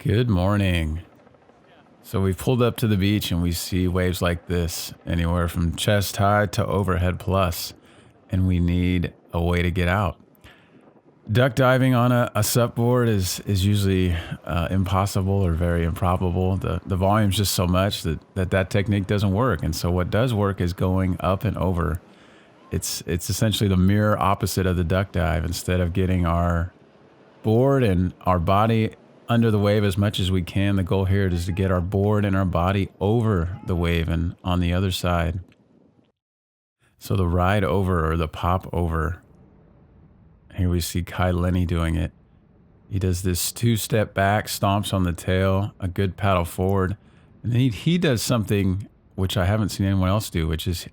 Good morning. So we've pulled up to the beach and we see waves like this, anywhere from chest high to overhead plus, and we need a way to get out. Duck diving on a SUP board is usually impossible or very improbable. The volume's just so much that technique doesn't work. And so what does work is going up and over. It's essentially the mirror opposite of the duck dive. Instead of getting our board and our body under the wave as much as we can, the goal here is to get our board and our body over the wave and on the other side. So the ride over or the pop over. Here we see Kai Lenny doing it. He does this two-step back, stomps on the tail, a good paddle forward. And then he does something which I haven't seen anyone else do, which is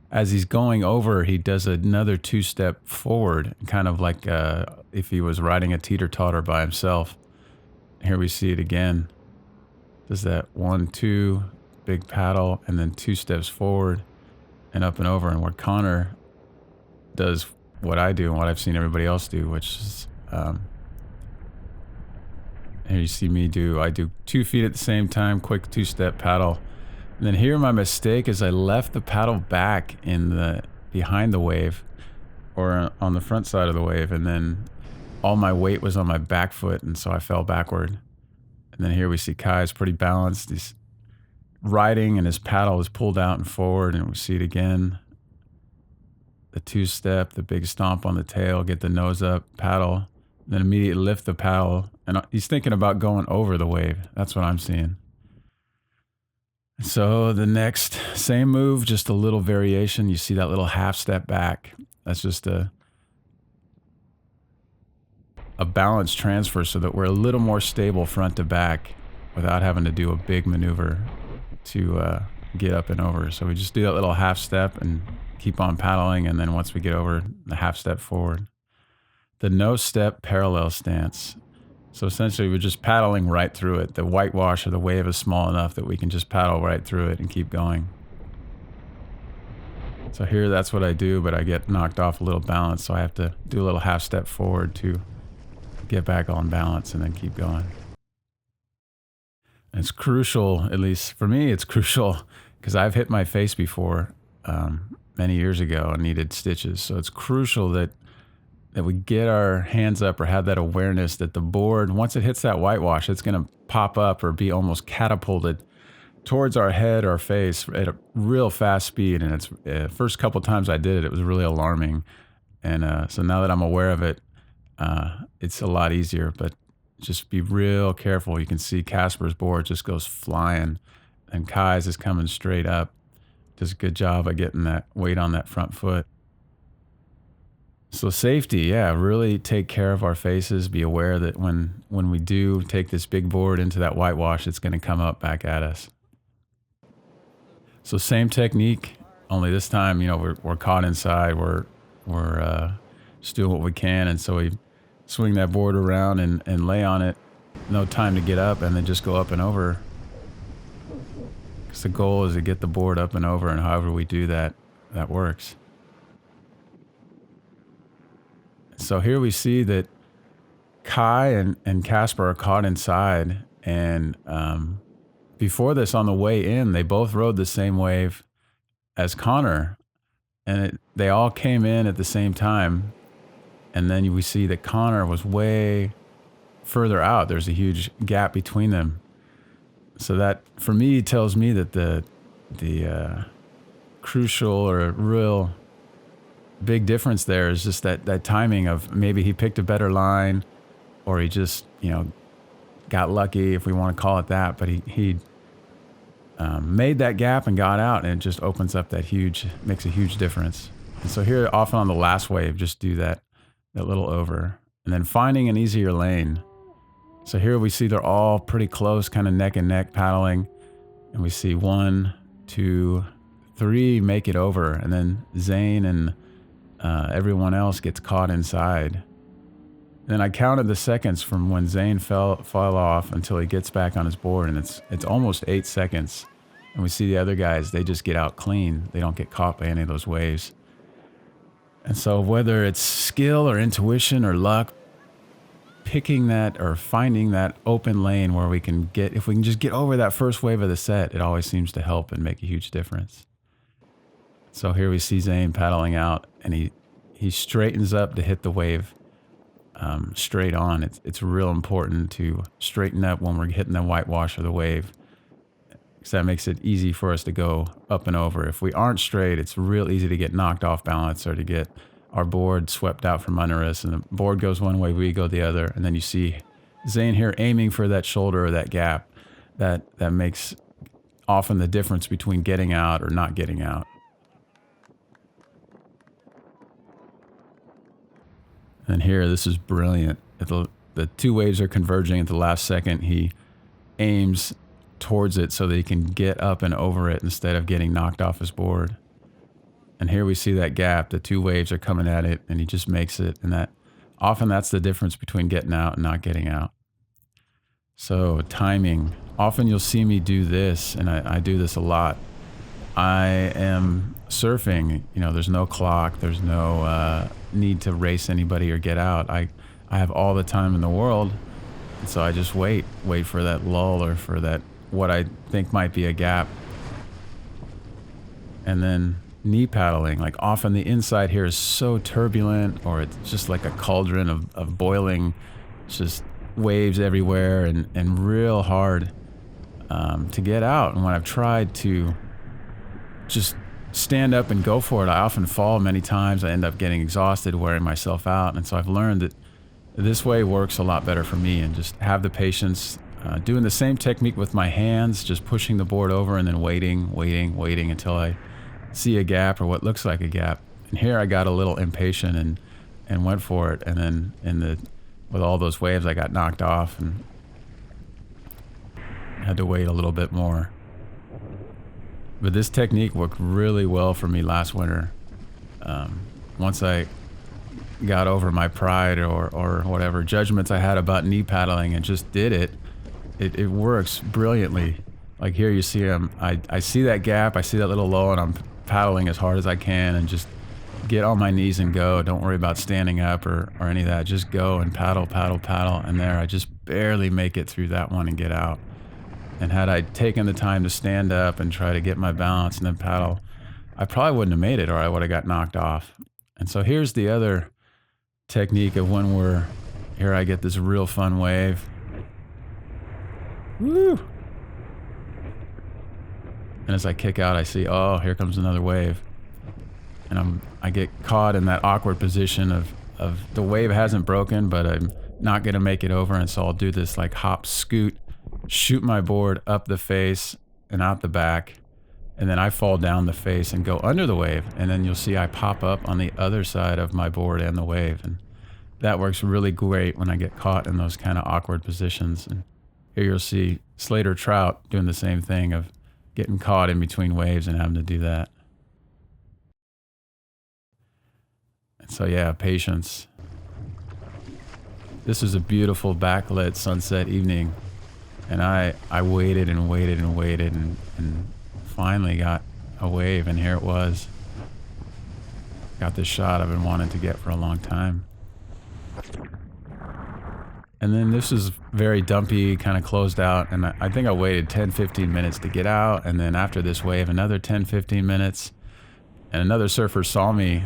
as he's going over, he does another two-step forward, kind of like if he was riding a teeter-totter by himself. Here we see it again. Does that 1, 2, big paddle, and then 2 steps forward and up and over. And where Connor does what I do and what I've seen everybody else do, which is, here you see me do, I do 2 feet at the same time, quick 2-step paddle. And then here my mistake is I left the paddle back behind the wave or on the front side of the wave. And then all my weight was on my back foot. And so I fell backward. And then here we see Kai's pretty balanced. He's riding and his paddle is pulled out and forward. And we see it again. The 2-step, the big stomp on the tail, get the nose up, paddle, then immediately lift the paddle. And he's thinking about going over the wave. That's what I'm seeing. So the next, same move, just a little variation. You see that little half step back. That's just a balance transfer so that we're a little more stable front to back without having to do a big maneuver to get up and over. So we just do that little half step and keep on paddling, and then once we get over, the half step forward. The no step parallel stance. So essentially we're just paddling right through it. The whitewash or the wave is small enough that we can just paddle right through it and keep going. So here that's what I do, but I get knocked off a little balance, so I have to do a little half step forward to get back on balance and then keep going. And it's crucial, at least for me, it's crucial because I've hit my face before many years ago and needed stitches. So it's crucial that we get our hands up or have that awareness that the board, once it hits that whitewash, it's going to pop up or be almost catapulted towards our head or face at a real fast speed. And it's first couple times I did it, it was really alarming. And so now that I'm aware of it, it's a lot easier, but just be real careful. You can see Casper's board just goes flying and Kai's is coming straight up. Does a good job of getting that weight on that front foot. So safety, yeah, really take care of our faces. Be aware that when we do take this big board into that whitewash, it's going to come up back at us. So same technique, only this time, we're caught inside. We're just doing what we can, and so we swing that board around and lay on it. No time to get up, and then just go up and over. Because the goal is to get the board up and over, and however we do that, that works. So here we see that Kai and Casper are caught inside. And before this, on the way in, they both rode the same wave as Connor. And they all came in at the same time. And then we see that Connor was way further out. There's a huge gap between them. So that, for me, tells me that the crucial or real big difference there is just that timing of maybe he picked a better line or he just, got lucky, if we want to call it that. But he made that gap and got out, and it just opens up makes a huge difference. And so here, often on the last wave, just do that little over. And then finding an easier lane. So here we see they're all pretty close, kind of neck and neck paddling. And we see 1, 2, 3 make it over. And then Zane and everyone else gets caught inside. Then I counted the seconds from when Zane fell off until he gets back on his board, and it's almost 8 seconds. And we see the other guys, they just get out clean. They don't get caught by any of those waves. And so whether it's skill or intuition or luck, picking that or finding that open lane where we can get, if we can just get over that first wave of the set, it always seems to help and make a huge difference. So here we see Zane paddling out, and he straightens up to hit the wave straight on. It's real important to straighten up when we're hitting the whitewash or the wave, because that makes it easy for us to go up and over. If we aren't straight, it's real easy to get knocked off balance or to get our board swept out from under us, and the board goes one way, we go the other, and then you see Zane here aiming for that shoulder or that gap. That makes often the difference between getting out or not getting out. And here, this is brilliant. The two waves are converging at the last second. He aims towards it so that he can get up and over it instead of getting knocked off his board. And here we see that gap. The two waves are coming at it, and he just makes it. And that's the difference between getting out and not getting out. So timing. Often you'll see me do this, and I do this a lot. I am surfing. There's no clock. There's no need to race anybody or get out. I have all the time in the world, and so I just wait for that lull or for that what I think might be a gap. And then knee paddling. Like often the inside here is so turbulent, or it's just like a cauldron of boiling, just waves everywhere and real hard to get out. And when I've tried to just stand up and go for it, I often fall many times. I end up getting exhausted, wearing myself out. And so I've learned that this way works a lot better for me, and just have the patience, doing the same technique with my hands, just pushing the board over and then waiting until I see a gap or what looks like a gap. And here I got a little impatient and went for it. And then with all those waves, I got knocked off and had to wait a little bit more. But this technique worked really well for me last winter. Once I got over my pride or whatever judgments I had about knee paddling and just did it, it works brilliantly. Like here you see him, I see that gap, I see that little low, and I'm paddling as hard as I can and just get on my knees and go. Don't worry about standing up or any of that. Just go and paddle. And there I just barely make it through that one and get out. And had I taken the time to stand up and try to get my balance and then paddle, I probably wouldn't have made it, or I would have got knocked off. And so here's the other technique of when here I get this real fun wave. Woo! And as I kick out, I see, oh, here comes another wave. And I get caught in that awkward position of the wave hasn't broken, but I'm not going to make it over. And so I'll do this like hop scoot, shoot my board up the face and out the back. And then I fall down the face and go under the wave. And then you'll see I pop up on the other side of my board and the wave. And that works really great when I get caught in those kind of awkward positions. And here you'll see Slater Trout doing the same thing of getting caught in between waves and having to do that. And so yeah, patience. This was a beautiful backlit sunset evening, and I waited and finally got a wave, and here it was. Got this shot I've been wanting to get for a long time. And then this is very dumpy, kind of closed out, and I think I waited 10-15 minutes to get out, and then after this wave, another 10-15 minutes, and another surfer saw me,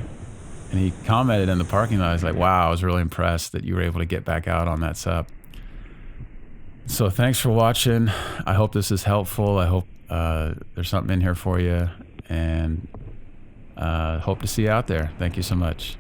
and he commented in the parking lot. I was like, wow, I was really impressed that you were able to get back out on that SUP. So thanks for watching. I hope this is helpful. I hope there's something in here for you, and hope to see you out there. Thank you so much.